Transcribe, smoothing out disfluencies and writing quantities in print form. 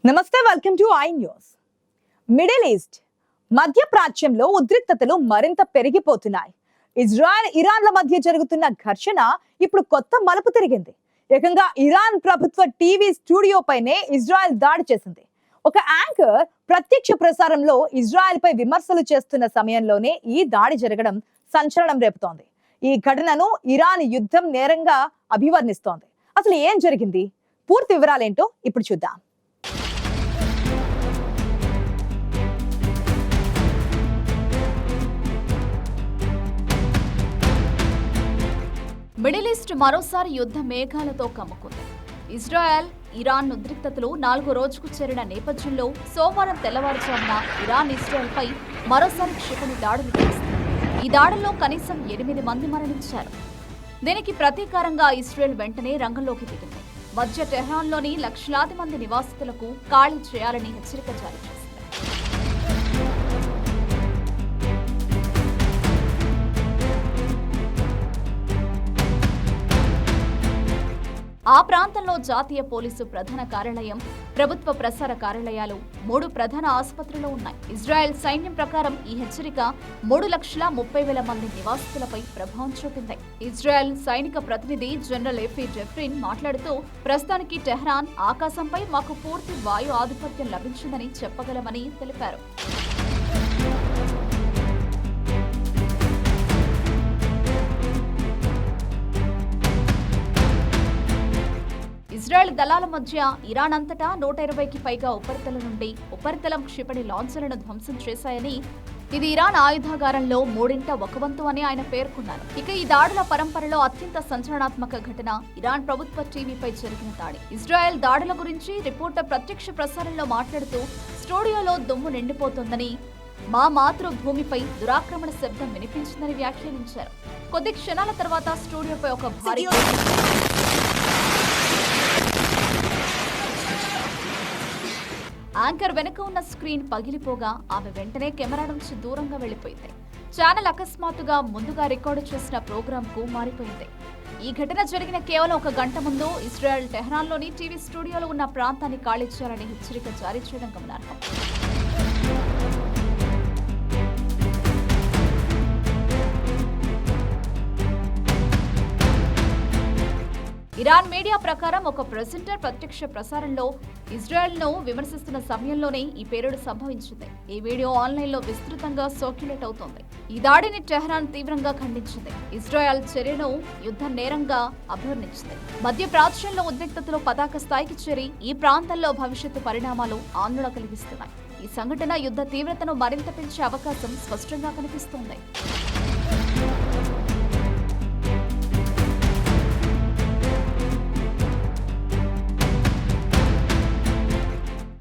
నమస్తే, welcome to I news. Middle east మధ్య ప్రాచ్యంలో ఉద్రిక్తతలు మరింత పెరిగిపోతున్నాయి. ఇజ్రాయెల్ ఇరాన్ల మధ్య జరుగుతున్న ఘర్షణ ఇప్పుడు కొత్త మలుపు తిరిగింది. ఏకంగా ఇరాన్ ప్రభుత్వ టీవీ స్టూడియో పైనే ఇజ్రాయెల్ దాడి చేసింది. ఒక యాంకర్ ప్రత్యక్ష ప్రసారంలో ఇజ్రాయెల్ పై విమర్శలు చేస్తున్న సమయంలోనే ఈ దాడి జరగడం సంచలనం రేపుతోంది. ఈ ఘటనను ఇరాన్ యుద్ధం నేరంగా అభివర్ణిస్తోంది. అసలు ఏం జరిగింది, పూర్తి వివరాలేంటో ఇప్పుడు చూద్దాం. మిడిల్ ఈస్ట్ మరోసారి యుద్ధ మేఘాలతో కమ్ముకుంది. ఇజ్రాయెల్ ఇరాన్ ఉద్రిక్తతలు 4వ రోజుకు చేరిన నేపథ్యంలో సోమవారం తెల్లవారుజామున ఇరాన్ ఇజ్రాయెల్ పై మరోసారి క్షిపణి దాడులు చేసింది. ఈ దాడుల్లో కనీసం 8 మంది మరణించారు. దీనికి ప్రతీకారంగా ఇజ్రాయెల్ వెంటనే రంగంలోకి దిగింది. మధ్య టెహ్రాన్లోని లక్షలాది మంది నివాసితులకు ఖాళీ చేయాలని హెచ్చరిక జారీ చేసింది. ఆ ప్రాంతంలో జాతీయ పోలీసు ప్రధాన కార్యాలయం, ప్రభుత్వ ప్రసార కార్యాలయాలు, 3 ప్రధాన ఆసుపత్రులు ఉన్నాయి. ఇజ్రాయెల్ సైన్యం ప్రకారం ఈ హెచ్చరిక 3,30,000 మంది నివాసితులపై ప్రభావం చూపింది. ఇజ్రాయెల్ సైనిక ప్రతినిధి జనరల్ ఎఫీ జెఫ్రిన్ మాట్లాడుతూ, ప్రస్తుతానికి టెహ్రాన్ ఆకాశంపై మాకు పూర్తి వాయు ఆధిపత్యం లభించిందని చెప్పగలమని తెలిపారు. ఇజ్రాయెల్ దళాల మధ్య ఇరాన్ అంతటా 120కి పైగా ఉపరితలం క్షిపణి లాంచర్లను ధ్వంసం చేశాయని, ఇది ఇరాన్ ఆయుధాగారంలో 3ంట 1 వంతు అని ఆయన పేర్కొన్నారు. ఇక ఈ దాడుల పరంపరలో అత్యంత సంచలనాత్మక ఘటన ఇరాన్ ప్రభుత్వ టీవీపై జరిగిన దాడి. ఇజ్రాయెల్ దాడుల గురించి రిపోర్టర్ ప్రత్యక్ష ప్రసారంలో మాట్లాడుతూ, స్టూడియోలో దుమ్ము నిండిపోతోందని, మా మాతృభూమిపై దురాక్రమణ శబ్దం వినిపించిందని వ్యాఖ్యానించారు. కొద్ది క్షణాల తర్వాత స్టూడియోపై ఒక భారీ యాంకర్ వెనుక ఉన్న స్క్రీన్ పగిలిపోగా ఆమె వెంటనే కెమెరా నుంచి దూరంగా వెళ్లిపోయింది. ఛానల్ అకస్మాత్తుగా ముందుగా రికార్డు చేసిన ప్రోగ్రాంకు మారిపోయింది. ఈ ఘటన జరిగిన కేవలం 1 గంట ముందు ఇజ్రాయెల్ టెహ్రాన్లోని టీవీ స్టూడియోలో ఉన్న ప్రాంతాన్ని ఖాళీ చేయాలని హెచ్చరిక జారీ చేయడం గమనార్హం. ఇరాన్ మీడియా ప్రకారం ఒక ప్రెజెంటర్ ప్రత్యక్ష ప్రసారంలో ఇజ్రాయెల్ను విమర్శిస్తున్న సమయంలోనే ఈ పేలుడు సంభవించింది. ఈ వీడియో ఆన్లైన్లో విస్తృతంగా సర్క్యులేట్ అవుతోంది. ఈ దాడిని టెహ్రాన్ తీవ్రంగా ఖండించింది. ఇజ్రాయెల్ చర్యను యుద్ధ నేరంగా అభివర్ణించింది. మధ్య ప్రాచ్యంలో ఉద్రిక్తతలు పతాక స్థాయికి చేరి ఈ ప్రాంతంలో భవిష్యత్తు పరిణామాలు ఆందోళన కలిగిస్తున్నాయి. ఈ సంఘటన యుద్ధ తీవ్రతను మరింత పెంచే అవకాశం స్పష్టంగా కనిపిస్తోంది.